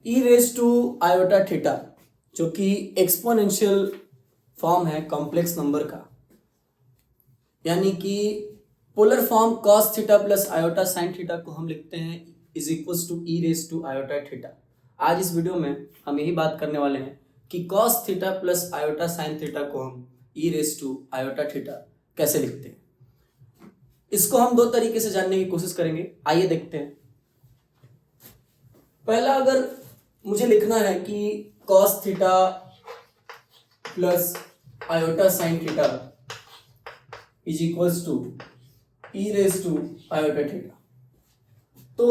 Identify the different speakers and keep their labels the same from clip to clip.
Speaker 1: E raise to iota theta जो कि exponential form है कॉम्प्लेक्स नंबर का, यानी कि polar form cos theta plus iota sine theta को हम लिखते हैं is equals to e raise to iota theta. आज इस वीडियो में हम यही बात करने वाले हैं कि cos theta plus iota sine theta को हम ई रेस टू आयोटा थीटा कैसे लिखते हैं। इसको हम दो तरीके से जानने की कोशिश करेंगे, आइए देखते हैं। पहला, अगर मुझे लिखना है कि cos theta plus iota sine theta is equals to e raise to iota theta, तो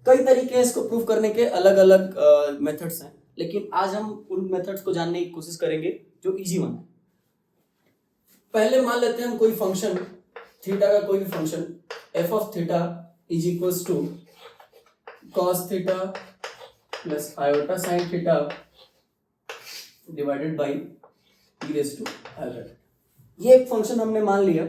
Speaker 1: कई तरीके हैं इसको प्रूव करने के, अलग अलग मेथड्स हैं, लेकिन आज हम उन मेथड्स को जानने की कोशिश करेंगे जो इजी वन है। पहले मान लेते हैं हम कोई फंक्शन थीटा का, कोई भी function F of theta is equals to cos theta plus iota sine theta divided by e raise to iota. ये एक फंक्शन हमने मान लिया।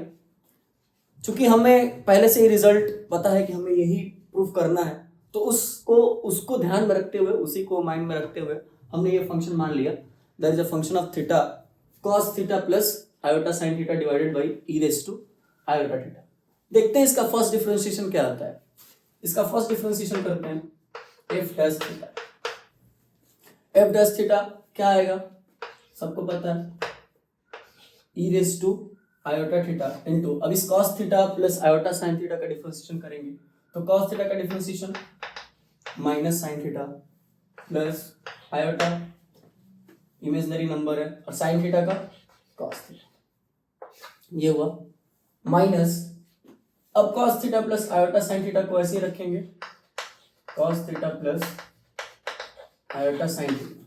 Speaker 1: चूंकि हमें पहले से ही रिजल्ट पता है कि हमें यही प्रूफ करना है, तो उसको ध्यान में रखते हुए, उसी को माइंड में रखते हुए हमने ये फंक्शन मान लिया। That is a function of theta cos theta plus iota sine theta divided by e raise to iota theta. देखते हैं इसका फर्स्ट डिफरेंशिएशन क्या आता है। इसका फर्स्ट डिफरेंशिएशन करते हैं f dash theta. F dash theta क्या आएगा, सबको पता है, e raise to iota theta into, अब इस cos theta plus iota sine theta का डिफरेंशिएशन करेंगे तो cos थीटा का differentiation minus sine theta plus iota imaginary number है और साइन थीटा का cos थीटा, ये हुआ माइनस। अब cos theta plus iota sine theta को ऐसे ही रखेंगे, cos theta plus iota sine theta,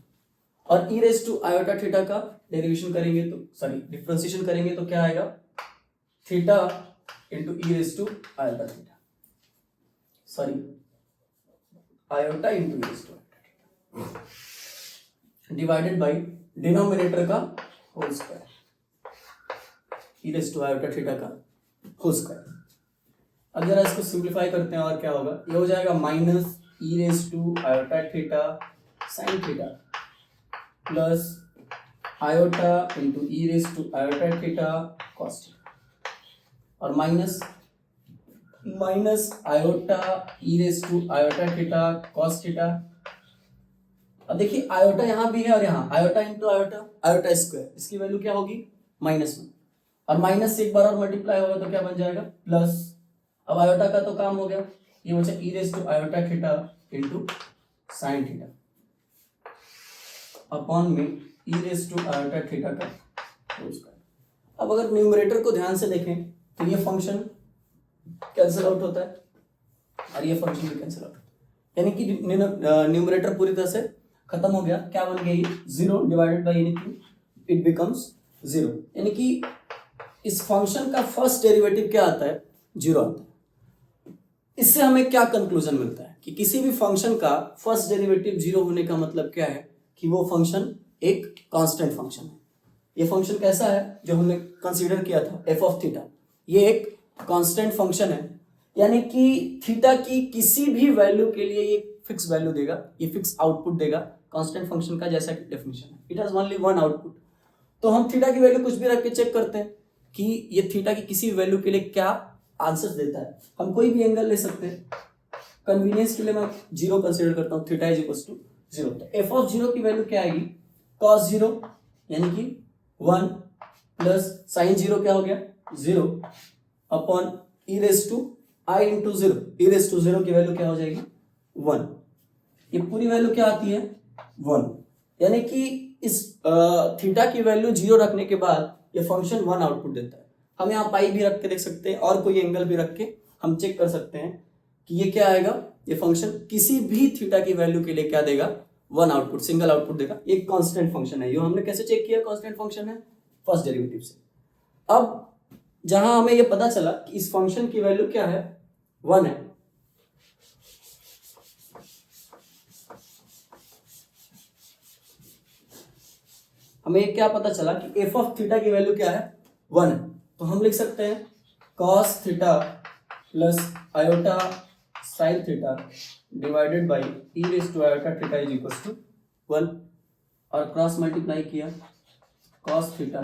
Speaker 1: और e raise to iota theta का डेरिवेशन करेंगे तो डिफरेंशिएशन करेंगे तो क्या आएगा, theta into e raise to iota theta, iota into e raise to iota theta divided by denominator का whole square, e raise to iota theta का whole square. अब जरा इसको सिंप्लीफाई करते हैं और क्या होगा, ये हो जाएगा minus e raise to iota theta sine theta plus iota into e raise to iota theta cos theta, और minus iota e raise to iota theta cos theta. अब देखिए आयोटा यहाँ भी है और यहाँ iota into iota, iota square, इसकी value क्या होगी -1, और माइनस से एक बार और मल्टीप्लाई होगा तो क्या बन जाएगा प्लस। अब आयोटा का तो काम हो गया, ये बचा e raise to iota theta into sine theta upon में e raise to iota theta का होल स्क्वायर। अब अगर न्यूमरेटर को ध्यान से देखें तो ये फंक्शन कैंसिल आउट होता है और ये फंक्शन भी कैंसिल आउट होता है, यानी कि न्यूमरेटर पूरी तरह से खत्म हो गया। क्या बन गया ये 0 divided by anything, it becomes 0, यानी कि इस फंक्शन का फर्स्ट डेरिवेटिव क्या आता है, 0 आता है। इससे हमें क्या कंक्लूजन मिलता है कि किसी भी फंक्शन का फर्स्ट डेरिवेटिव 0 होने का मतलब क्या है कि वो फंक्शन एक कांस्टेंट फंक्शन है। ये फंक्शन कैसा है जो हमने कंसीडर किया था एफ ऑफ थीटा, ये एक कांस्टेंट फंक्शन है, यानी कि थीटा की किसी भी वैल्यू के लिए ये फिक्स वैल्यू देगा, ये फिक्स आउटपुट देगा। कांस्टेंट फंक्शन का जैसा डेफिनेशन है, it has only one output. तो हम थीटा की वैल्यू कुछ भी रख के चेक करते हैं कि ये थीटा की किसी वैल्यू के लिए क्या आंसर देता है। हम कोई भी एंगल ले सकते हैं, कन्वीनियंस के लिए मैं 0 कंसीडर करता हूँ, थीटा इज इक्वल्स टू 0। तो एफ ऑफ 0 की वैल्यू क्या आएगी, cos 0 यानी कि 1 प्लस साइन 0 क्या हो गया 0 upon e raise to I into 0, e raise to 0 की वैल्यू क्या हो जाएगी 1। ये पूरी वैल्यू क्या आती है 1, यानी कि इस थीटा की वैल्यू 0 रखने के बाद ये फंक्शन 1 आउटपुट देता है। हम यहाँ पाई भी रख के देख सकते हैं और कोई एंगल भी रख के हम चेक कर सकते हैं कि ये क्या आएगा, ये फंक्शन किसी भी थीटा की वैल्यू के लिए क्या देगा 1 आउटपुट, सिंगल आउटपुट देगा। ये कांस्टेंट फंक्शन है, ये हमने कैसे चेक किया कांस्टेंट फंक्शन है फर्स्ट डेरिवेटिव से। अब जहां हमें ये पता चला कि इस फंक्शन की वैल्यू क्या है 1 है, हमें ये क्या पता चला कि एफ ऑफ थीटा की वैल्यू क्या है 1 है, तो हम लिख सकते हैं cos theta plus iota sine theta divided by e raise to iota theta is equal to 1 और क्रॉस मल्टीप्लाई किया cos theta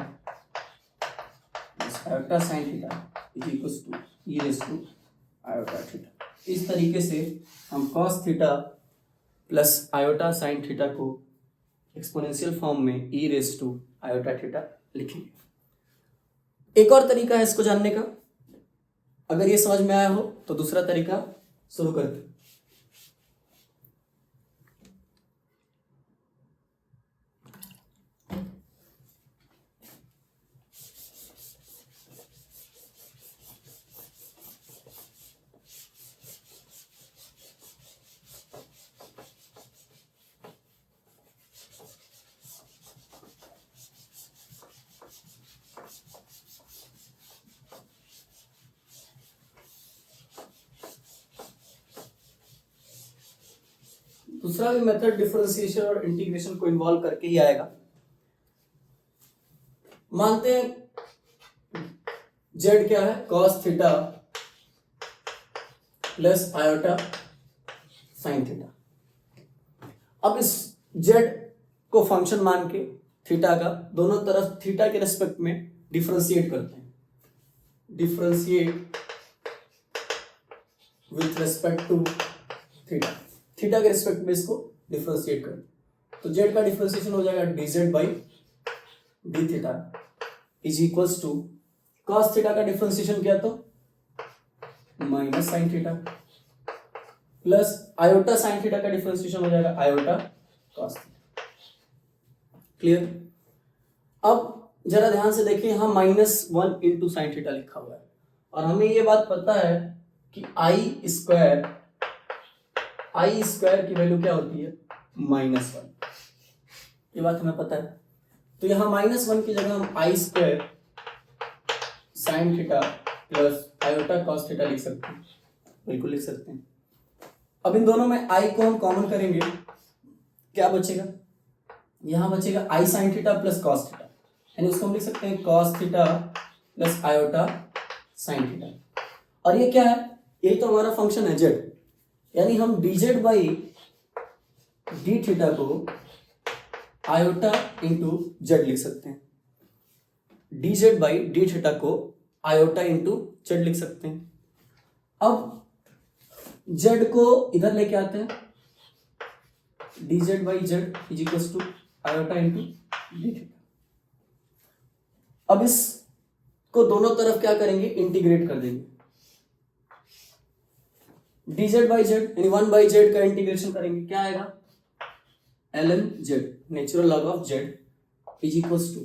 Speaker 1: iota sine theta is equal to e raise to iota theta. इस तरीके से हम cos theta plus iota sine theta को exponential form में e raise to iota theta लिखेंगे। एक और तरीका है इसको जानने का, अगर ये समझ में आया हो तो दूसरा तरीका शुरू करते हैं। दूसरा भी मेथड डिफरेंशिएशन और इंटीग्रेशन को इन्वॉल्व करके ही आएगा। मानते हैं z क्या है, cos theta plus iota sine theta. अब इस z को फंक्शन मान के थीटा का दोनों तरफ थीटा के रेस्पेक्ट में डिफरेंशिएट करते हैं, differentiate with respect to theta, theta के रिस्पेक्ट में इसको डिफरेंशिएट करें तो z का डिफरेंशिएशन हो जाएगा dz by D theta is equals to cos theta का डिफरेंशिएशन किया तो minus sine theta plus iota sine theta का डिफरेंशिएशन हो जाएगा आयोटा cos थीटा। क्लियर? अब जरा ध्यान से देखिए, यहां -1 इंटू साइन थीटा लिखा हुआ है और हमें ये बात पता है कि आई स्क्वायर की वैल्यू क्या होती है, -1। ये बात हमें पता है, तो यहां -1 की जगह हम I square sine theta plus iota cos theta लिख सकते हैं, बिल्कुल लिख सकते हैं। अब इन दोनों में आई को हम कॉमन करेंगे, क्या बचेगा, यहां बचेगा I sine theta plus cos theta, यानी उसको हम लिख सकते हैं cos theta plus iota sine theta. और ये क्या है, यही तो हमारा फंक्शन है जेड, यानी हम dz बाई डी थीटा को आयोटा इंटू जेड लिख सकते हैं, dz बाई डी थीटा को आयोटा इंटू जेड लिख सकते हैं। अब z को इधर लेके आते हैं, dz by Z is equal to iota into D theta. अब इसको दोनों तरफ क्या करेंगे, इंटीग्रेट कर देंगे, dz बाई जेड यानी 1 बाई जेड का इंटीग्रेशन करेंगे, क्या आएगा, ln Z natural log of Z is equals to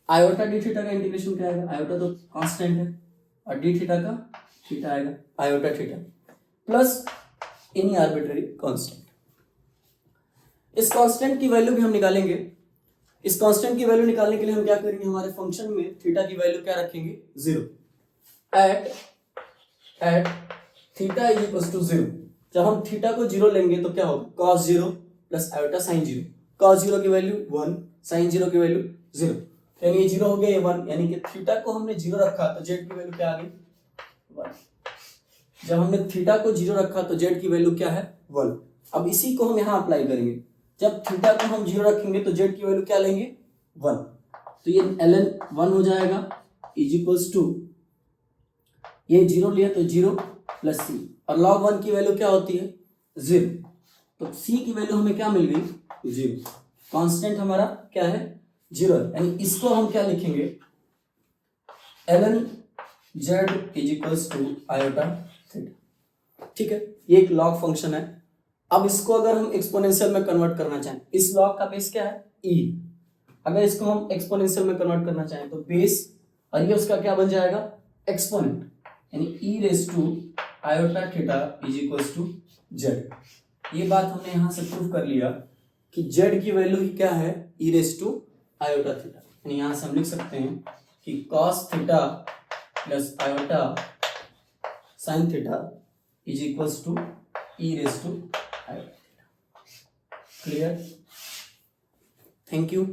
Speaker 1: iota D theta का इंटीग्रेशन क्या आएगा, आयोटा तो कांस्टेंट है और डी थीटा का थीटा आएगा iota theta plus any arbitrary constant. इस कांस्टेंट की वैल्यू भी हम निकालेंगे। इस कांस्टेंट की वैल्यू निकालने के लिए हम क्या करेंगे, हमारे फंक्शन में थीटा की वैल्यू क्या रखेंगे, 0 at theta is equal to 0। जब हम थीटा को 0 लेंगे तो क्या होगा, cos 0 plus iota sign 0, cos 0 की वैल्यू 1, साइन 0 की वैल्यू 0, यानी ये 0 हो गया, ये 1, यानी कि थीटा को हमने 0 रखा तो जेड की वैल्यू क्या आ गई, 1। जब हमने थीटा को 0 रखा तो जेड की वैल्यू क्या है, 1। अब इसी को हम यहाँ अप्लाई करेंगे, जब थीटा को हम 0 रखेंगे तो जेड की वैल्यू क्या लेंगे, 1, तो ये ln 1 हो जाएगा इज इक्वल्स टू, ये 0 लिया तो 0 प्लस सी, और log 1 की वैल्यू क्या होती है, 0, तो c की वैल्यू हमें क्या मिल गई, 0। कांस्टेंट हमारा क्या है, 0, यानी इसको हम क्या लिखेंगे, ln z is equals to iota theta. ठीक है, ये एक लॉग फंक्शन है। अब इसको अगर हम एक्सपोनेंशियल में कन्वर्ट करना चाहें, इस लॉग का बेस क्या है, e, अगर इसको हम एक्सपोनेंशियल में कन्वर्ट करना चाहें तो बेस, और ये उसका क्या बन जाएगा, एक्सपोनेंट, यानी e raise to iota theta is equals to Z. ये बात हमने यहां से प्रूव कर लिया कि जेड की वैल्यू ही क्या है, e raise to iota theta, यानी यहां से हम लिख सकते हैं कि cos theta plus iota sine theta is equals to e raise to iota theta. Clear? Thank you.